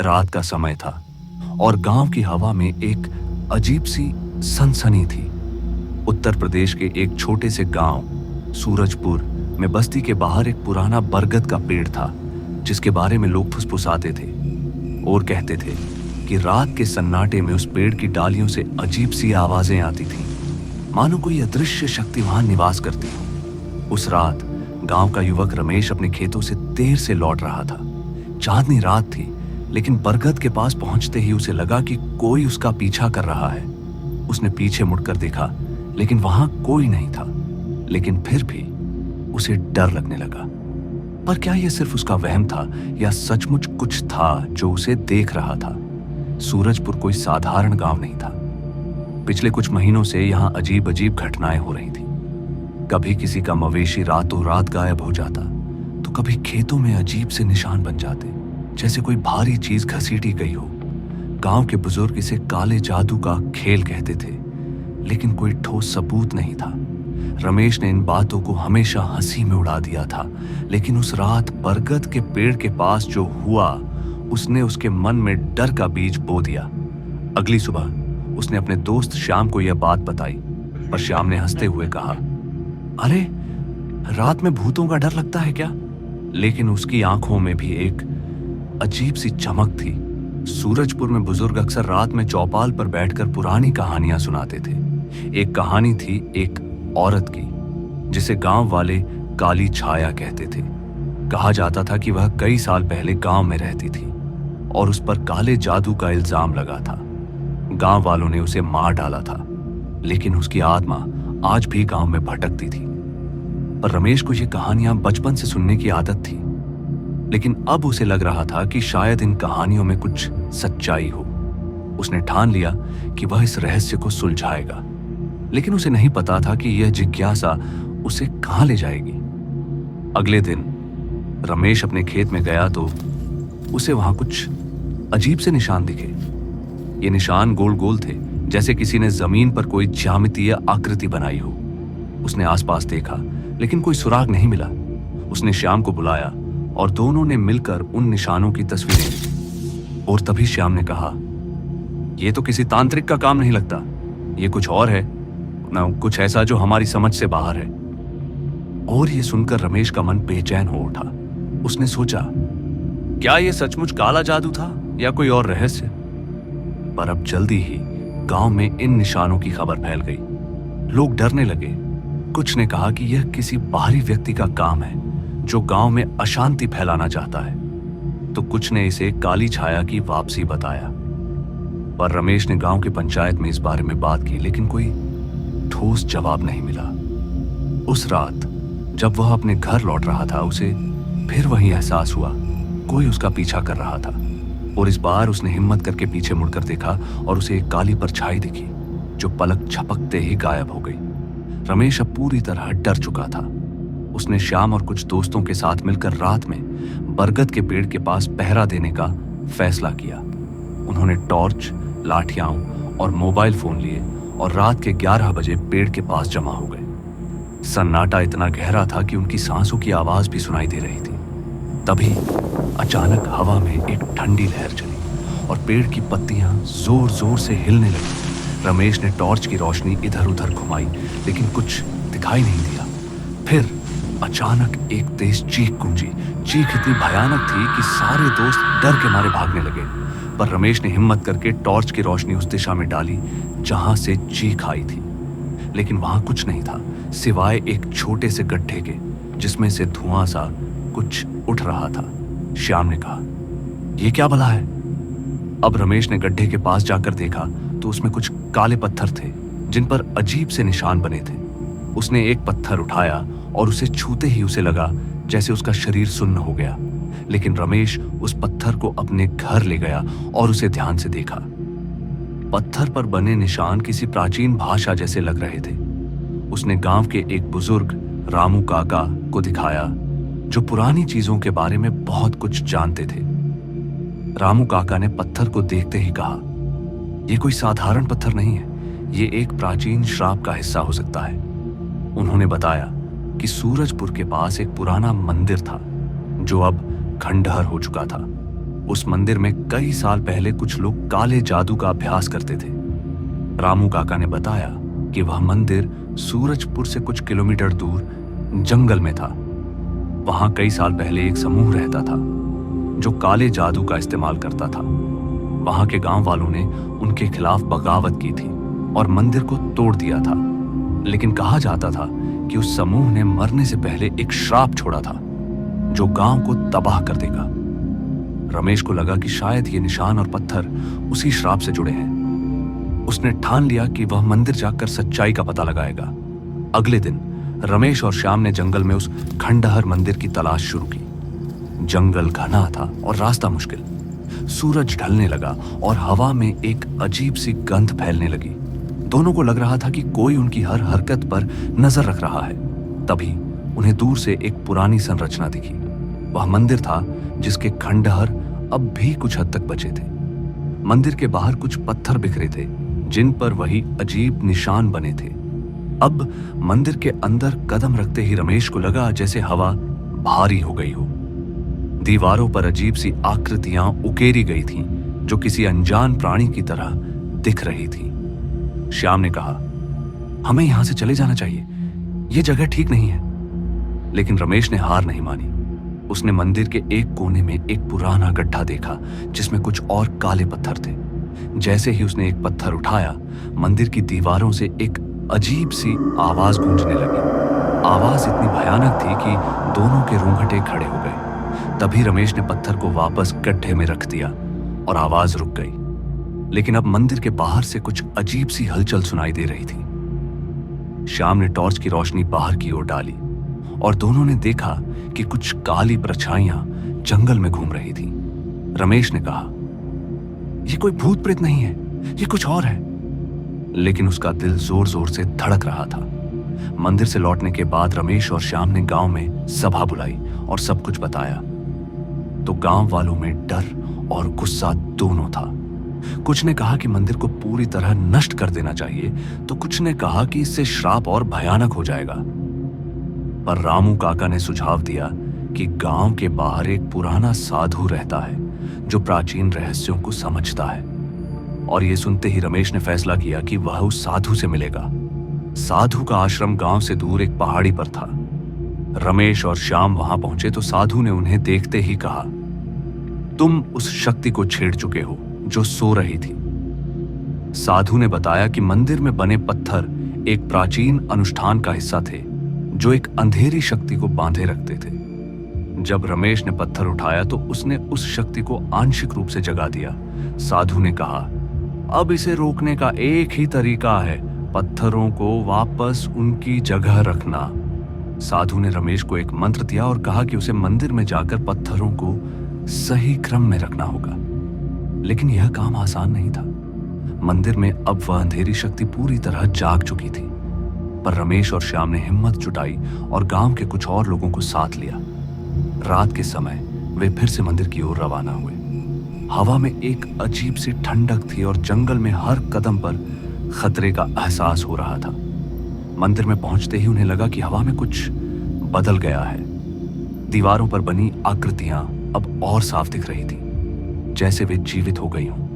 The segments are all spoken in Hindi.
रात का समय था और गांव की हवा में एक अजीब सी सनसनी थी। उत्तर प्रदेश के एक छोटे से गांव सूरजपुर में बस्ती के बाहर एक पुराना बरगद का पेड़ था, जिसके बारे में लोग फुसफुसाते थे और कहते थे कि रात के सन्नाटे में उस पेड़ की डालियों से अजीब सी आवाजें आती थीं, मानो कोई अदृश्य शक्ति वहां निवास करती हो। उस रात गांव का युवक रमेश अपने खेतों से देर से लौट रहा था। चांदनी रात थी, लेकिन बरगद के पास पहुंचते ही उसे लगा कि कोई उसका पीछा कर रहा है। उसने पीछे मुड़कर देखा, लेकिन वहां कोई नहीं था। लेकिन फिर भी उसे डर लगने लगा। पर क्या यह सिर्फ उसका वहम था या सचमुच कुछ था जो उसे देख रहा था? सूरजपुर कोई साधारण गांव नहीं था। पिछले कुछ महीनों से यहां अजीब अजीब घटनाएं हो रही थी। कभी किसी का मवेशी रातों रात गायब हो जाता, तो कभी खेतों में अजीब से निशान बन जाते, जैसे कोई भारी चीज घसीटी गई हो। गांव के बुजुर्ग इसे काले जादू का खेल कहते थे, लेकिन कोई ठोस सबूत नहीं था। रमेश ने इन बातों को हमेशा हंसी में उड़ा दिया था, लेकिन उस रात बरगद के पेड़ के पास जो हुआ, उसने उसके मन में डर का बीज बो दिया। अगली सुबह उसने अपने दोस्त श्याम को यह बात बताई, पर श्याम ने हंसते हुए कहा, अरे रात में भूतों का डर लगता है क्या? लेकिन उसकी आंखों में भी एक अजीब सी चमक थी। सूरजपुर में बुजुर्ग अक्सर रात में चौपाल पर बैठकर पुरानी कहानियां सुनाते थे। एक कहानी थी एक औरत की, जिसे गांव वाले काली छाया कहते थे। कहा जाता था कि वह कई साल पहले गांव में रहती थी और उस पर काले जादू का इल्जाम लगा था। गांव वालों ने उसे मार डाला था, लेकिन उसकी आत्मा आज भी गांव में भटकती थी। पर रमेश को ये कहानियां बचपन से सुनने की आदत थी, लेकिन अब उसे लग रहा था कि शायद इन कहानियों में कुछ सच्चाई हो। उसने ठान लिया कि वह इस रहस्य को सुलझाएगा, लेकिन उसे नहीं पता था कि यह जिज्ञासा उसे कहां ले जाएगी। अगले दिन रमेश अपने खेत में गया तो उसे वहां कुछ अजीब से निशान दिखे। ये निशान गोल गोल थे, जैसे किसी ने जमीन पर कोई ज्यामितीय आकृति बनाई हो। उसने आसपास देखा, लेकिन कोई सुराग नहीं मिला। उसने श्याम को बुलाया और दोनों ने मिलकर उन निशानों की तस्वीरें ली। और तभी श्याम ने कहा, यह तो किसी तांत्रिक का काम नहीं लगता, ये कुछ और है, ना कुछ ऐसा जो हमारी समझ से बाहर है। और ये सुनकर रमेश का मन बेचैन हो उठा। उसने सोचा, क्या यह सचमुच काला जादू था या कोई और रहस्य? पर अब जल्दी ही गांव में इन निशानों की खबर फैल गई। लोग डरने लगे। कुछ ने कहा कि यह किसी बाहरी व्यक्ति का काम है जो गांव में अशांति फैलाना चाहता है, तो कुछ ने इसे काली छाया की वापसी बताया। पर रमेश ने गांव की पंचायत में इस बारे में बात की, लेकिन कोई ठोस जवाब नहीं मिला। उस रात जब वह अपने घर लौट रहा था, उसे फिर वही एहसास हुआ, कोई उसका पीछा कर रहा था। और इस बार उसने हिम्मत करके पीछे मुड़कर देखा और उसे एक काली परछाई दिखी, जो पलक झपकते ही गायब हो गई। रमेश अब पूरी तरह डर चुका था। उसने श्याम और कुछ दोस्तों के साथ मिलकर रात में बरगद के पेड़ के पास पहरा देने का फैसला किया। उन्होंने टॉर्च, लाठियां और मोबाइल फोन लिए और रात के 11 बजे पेड़ के पास जमा हो गए। सन्नाटा इतना गहरा था कि उनकी सांसों की आवाज भी सुनाई दे रही थी। तभी अचानक हवा में एक ठंडी लहर चली और पेड़ की पत्तियां जोर जोर से हिलने लगी। रमेश ने टॉर्च की रोशनी इधर उधर घुमाई, लेकिन कुछ दिखाई नहीं दिया। फिर अचानक एक तेज चीख गूंजी। चीख इतनी भयानक थी कि सारे दोस्त डर के मारे भागने लगे। पर रमेश ने हिम्मत करके टॉर्च की रोशनी उस दिशा में डाली जहां से चीख आई थी, लेकिन वहां कुछ नहीं था सिवाय एक छोटे से गड्ढे के, जिसमें से धुआं सा कुछ उठ रहा था। श्याम ने कहा, यह क्या भला है? अब रमेश ने गड्ढे के पास जाकर देखा तो उसमें कुछ काले पत्थर थे, जिन पर अजीब से निशान बने थे। उसने एक पत्थर उठाया और उसे छूते ही उसे लगा जैसे उसका शरीर सुन्न हो गया। लेकिन रमेश उस पत्थर को अपने घर ले गया और उसे ध्यान से देखा। पत्थर पर बने निशान किसी प्राचीन भाषा जैसे लग रहे थे। उसने गांव के एक बुजुर्ग रामू काका को दिखाया, जो पुरानी चीजों के बारे में बहुत कुछ जानते थे। रामू काका ने पत्थर को देखते ही कहा, यह कोई साधारण पत्थर नहीं है, ये एक प्राचीन श्राप का हिस्सा हो सकता है। उन्होंने बताया कि सूरजपुर के पास एक पुराना मंदिर था, जो अब खंडहर हो चुका था। उस मंदिर में कई साल पहले कुछ लोग काले जादू का अभ्यास करते थे। रामू काका ने बताया कि वह मंदिर सूरजपुर से कुछ किलोमीटर दूर जंगल में था। वहां कई साल पहले एक समूह रहता था जो काले जादू का इस्तेमाल करता था। वहां के गांव वालों ने उनके खिलाफ बगावत की थी और मंदिर को तोड़ दिया था। लेकिन कहा जाता था कि उस समूह ने मरने से पहले एक श्राप छोड़ा था जो गांव को तबाह कर देगा। रमेश को लगा कि शायद ये निशान और पत्थर उसी श्राप से जुड़े हैं। उसने ठान लिया कि वह मंदिर जाकर सच्चाई का पता लगाएगा। अगले दिन रमेश और श्याम ने जंगल में उस खंडहर मंदिर की तलाश शुरू की। जंगल घना था और रास्ता मुश्किल। सूरज ढलने लगा और हवा में एक अजीब सी गंध फैलने लगी। दोनों को लग रहा था कि कोई उनकी हर हरकत पर नजर रख रहा है। तभी उन्हें दूर से एक पुरानी संरचना दिखी। वह मंदिर था जिसके खंडहर अब भी कुछ हद तक बचे थे। मंदिर के बाहर कुछ पत्थर बिखरे थे जिन पर वही अजीब निशान बने थे। अब मंदिर के अंदर कदम रखते ही रमेश को लगा जैसे हवा भारी हो गई हो। दीवारों पर अजीब सी आकृतियां उकेरी गई थीं जो किसी अनजान प्राणी की तरह दिख रही थी। श्याम ने कहा, हमें यहां से चले जाना चाहिए, यह जगह ठीक नहीं है। लेकिन रमेश ने हार नहीं मानी। उसने मंदिर के एक कोने में एक पुराना गड्ढा देखा जिसमें कुछ और काले पत्थर थे। जैसे ही उसने एक पत्थर उठाया, मंदिर की दीवारों से एक अजीब सी आवाज गूंजने लगी। आवाज इतनी भयानक थी कि दोनों के रोंगटे खड़े हो गए। तभी रमेश ने पत्थर को वापस गड्ढे में रख दिया और आवाज रुक गई। लेकिन अब मंदिर के बाहर से कुछ अजीब सी हलचल सुनाई दे रही थी। श्याम ने टॉर्च की रोशनी बाहर की ओर डाली और दोनों ने देखा कि कुछ काली परछाइयां जंगल में घूम रही थी। रमेश ने कहा, यह कोई भूत प्रेत नहीं है, यह कुछ और है। लेकिन उसका दिल जोर जोर से धड़क रहा था। मंदिर से लौटने के बाद रमेश और श्याम ने गांव में सभा बुलाई और सब कुछ बताया। तो गांव वालों में डर और गुस्सा दोनों था। कुछ ने कहा कि मंदिर को पूरी तरह नष्ट कर देना चाहिए, तो कुछ ने कहा कि इससे श्राप और भयानक हो जाएगा। पर रामू काका ने सुझाव दिया कि गांव के बाहर एक पुराना साधु रहता है जो प्राचीन रहस्यों को समझता है। और यह सुनते ही रमेश ने फैसला किया कि वह उस साधु से मिलेगा। साधु का आश्रम गांव से दूर एक पहाड़ी पर था। रमेश और श्याम वहां पहुंचे तो साधु ने उन्हें देखते ही कहा, तुम उस शक्ति को छेड़ चुके हो जो सो रही थी। साधु ने बताया कि मंदिर में बने पत्थर एक प्राचीन अनुष्ठान का हिस्सा थे जो एक अंधेरी शक्ति को बांधे रखते थे। जब रमेश ने पत्थर उठाया तो उसने उस शक्ति को आंशिक रूप से जगा दिया। साधु ने कहा, अब इसे रोकने का एक ही तरीका है, पत्थरों को वापस उनकी जगह रखना। साधु ने रमेश को एक मंत्र दिया और कहा कि उसे मंदिर में जाकर पत्थरों को सही क्रम में रखना होगा। लेकिन यह काम आसान नहीं था। मंदिर में अब वह अंधेरी शक्ति पूरी तरह जाग चुकी थी। पर रमेश और श्याम ने हिम्मत जुटाई और गांव के कुछ और लोगों को साथ लिया। रात के समय वे फिर से मंदिर की ओर रवाना हुए। हवा में एक अजीब सी ठंडक थी और जंगल में हर कदम पर खतरे का एहसास हो रहा था। मंदिर में पहुंचते ही उन्हें लगा कि हवा में कुछ बदल गया है। दीवारों पर बनी आकृतियां अब और साफ दिख रही थी, जैसे वे जीवित हो गई हों।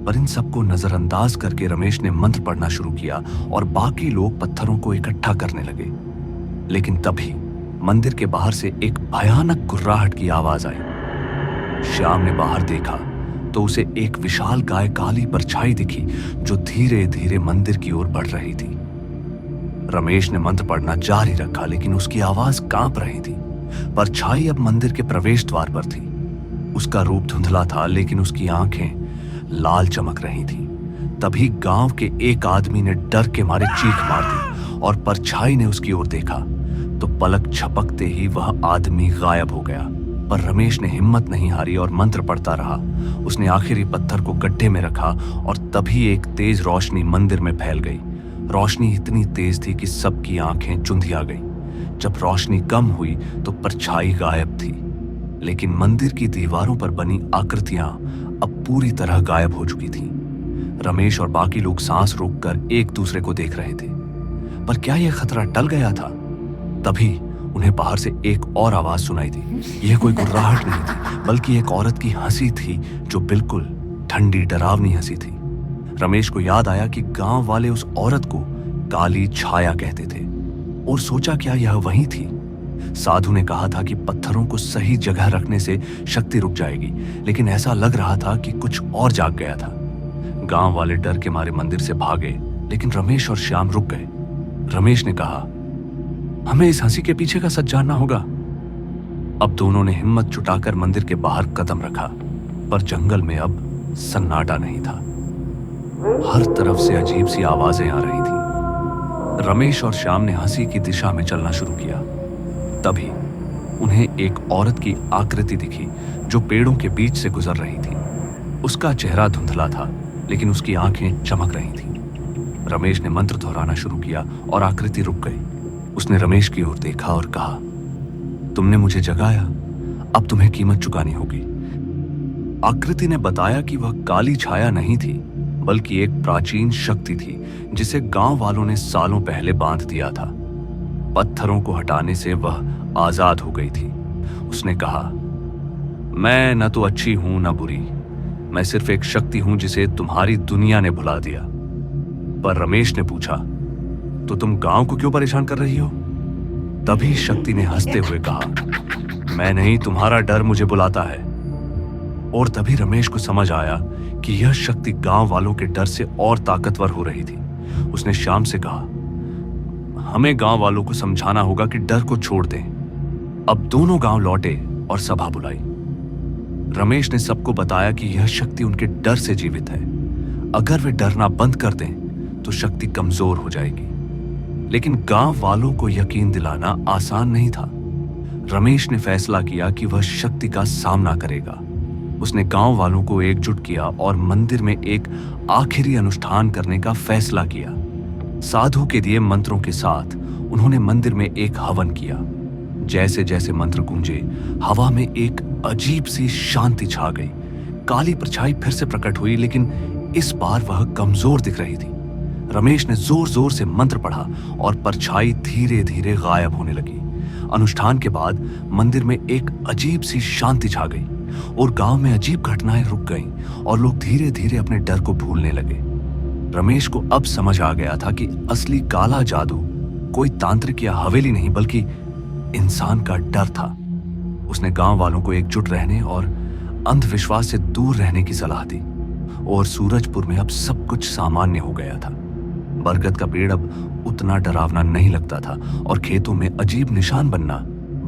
पर इन सबको नजरअंदाज करके रमेश ने मंत्र पढ़ना शुरू किया और बाकी लोग पत्थरों को इकट्ठा करने लगे। लेकिन तभी मंदिर के बाहर से एक भयानक गुर्राहट की आवाज आई। श्याम ने बाहर देखा तो उसे एक विशाल गाय काली परछाई दिखी जो धीरे धीरे मंदिर की ओर बढ़ रही थी। रमेश ने मंत्र पढ़ना जारी रखा, लेकिन उसकी आवाज कांप रही थी। परछाई अब मंदिर के प्रवेश द्वार पर थी। उसका रूप धुंधला था, लेकिन उसकी आंखें लाल चमक रही थी। तभी गांव के एक आदमी ने डर के मारे चीख मार दी और परछाई ने उसकी ओर देखा तो पलक झपकते ही वह आदमी गायब हो गया। पर रमेश ने हिम्मत नहीं हारी और मंत्र पढ़ता रहा। उसने आखिरी पत्थर को गड्ढे में रखा और तभी एक तेज रोशनी मंदिर में फैल गई। रोशनी इतनी तेज थी कि सबकी आंखें चुंधिया गईं। जब रोशनी कम हुई तो परछाई गायब थी, लेकिन मंदिर की दीवारों पर बनी आकृतियां अब पूरी तरह गायब हो चुकी थीं। रमेश और बाकी लोग सांस रोककर एक दूसरे को देख रहे थे। पर क्या यह खतरा टल गया था? तभी उन्हें बाहर से एक और आवाज सुनाई दी। यह कोई गुर्राहट नहीं थी, बल्कि एक औरत की हंसी थी, जो बिल्कुल ठंडी डरावनी हंसी थी। रमेश को याद आया कि गांव वाले उस औरत को काली छाया कहते थे, और सोचा क्या यह वही थी। साधु ने कहा था कि पत्थरों को सही जगह रखने से शक्ति रुक जाएगी, लेकिन ऐसा लग रहा था कि कुछ और जाग गया था। गांव वाले डर के मारे मंदिर से भागे, लेकिन रमेश और श्याम रुक गए। रमेश ने कहा, हमें इस हंसी के पीछे का सच जानना होगा। अब दोनों ने हिम्मत जुटाकर मंदिर के बाहर कदम रखा, पर जंगल में अब सन्नाटा नहीं था। हर तरफ से अजीब सी आवाजें आ रही थी। रमेश और श्याम ने हंसी की दिशा में चलना शुरू किया। तभी उन्हें एक औरत की आकृति दिखी, जो पेड़ों के बीच से गुजर रही थी। उसका चेहरा धुंधला था, लेकिन उसकी आंखें चमक रही थीं। रमेश ने मंत्र दोहराना शुरू किया और आकृति रुक गई। उसने रमेश की ओर देखा और कहा, तुमने मुझे जगाया, अब तुम्हें कीमत चुकानी होगी। आकृति ने बताया कि वह काली छाया नहीं थी, बल्कि एक प्राचीन शक्ति थी, जिसे गांव वालों ने सालों पहले बांध दिया था। पत्थरों को हटाने से वह आजाद हो गई थी। उसने कहा, मैं न तो अच्छी हूं न बुरी, मैं सिर्फ एक शक्ति हूं जिसे तुम्हारी दुनिया ने भुला दिया। पर रमेश ने पूछा, तो तुम गांव को क्यों परेशान कर रही हो? तभी शक्ति ने हंसते हुए कहा, मैं नहीं, तुम्हारा डर मुझे बुलाता है। और तभी रमेश को समझ आया कि यह शक्ति गांव वालों के डर से और ताकतवर हो रही थी। उसने श्याम से कहा, हमें गांव वालों को समझाना होगा कि डर को छोड़ दें। अब दोनों गांव लौटे और सभा बुलाई। रमेश ने सबको बताया कि यह शक्ति उनके डर से जीवित है। अगर वे डरना बंद कर दें तो शक्ति कमजोर हो जाएगी। लेकिन गांव वालों को यकीन दिलाना आसान नहीं था। रमेश ने फैसला किया कि वह शक्ति का सामना करेगा। उसने गांव वालों को एकजुट किया और मंदिर में एक आखिरी अनुष्ठान करने का फैसला किया। साधु के दिए मंत्रों के साथ उन्होंने मंदिर में एक हवन किया। जैसे जैसे मंत्र गूंजे, हवा में एक अजीब सी शांति छा गई। काली परछाई फिर से प्रकट हुई, लेकिन इस बार वह कमजोर दिख रही थी। रमेश ने जोर जोर से मंत्र पढ़ा और परछाई धीरे धीरे गायब होने लगी। अनुष्ठान के बाद मंदिर में एक अजीब सी शांति छा गई और गांव में अजीब घटनाएं रुक गईं और लोग धीरे धीरे अपने डर को भूलने लगे। रमेश को अब समझ आ गया था कि असली काला जादू कोई तांत्रिक या हवेली नहीं, बल्कि इंसान का डर था। उसने गांव वालों को एकजुट रहने और अंधविश्वास से दूर रहने की सलाह दी, और सूरजपुर में अब सब कुछ सामान्य हो गया था। बरगद का पेड़ अब उतना डरावना नहीं लगता था और खेतों में अजीब निशान बनना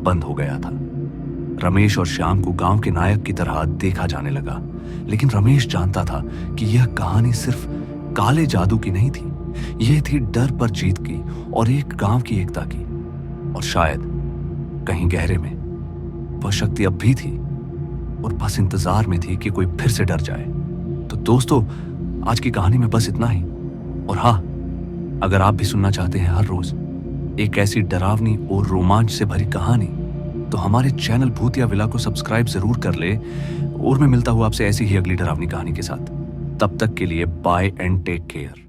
बंद हो गया था। रमेश और श्याम को गांव के नायक की तरह देखा जाने लगा, लेकिन रमेश जानता था कि यह कहानी सिर्फ काले जादू की नहीं थी। यह थी डर पर जीत की और एक गांव की एकता की। और शायद कहीं गहरे में वह शक्ति अब भी थी और बस इंतजार में थी कि कोई फिर से डर जाए। तो दोस्तों, आज की कहानी में बस इतना ही। और हाँ, अगर आप भी सुनना चाहते हैं हर रोज एक ऐसी डरावनी और रोमांच से भरी कहानी, तो हमारे चैनल भूतिया विला को सब्सक्राइब जरूर कर ले। और मैं मिलता हूं आपसे ऐसी ही अगली डरावनी कहानी के साथ। तब तक के लिए बाय एंड टेक केयर।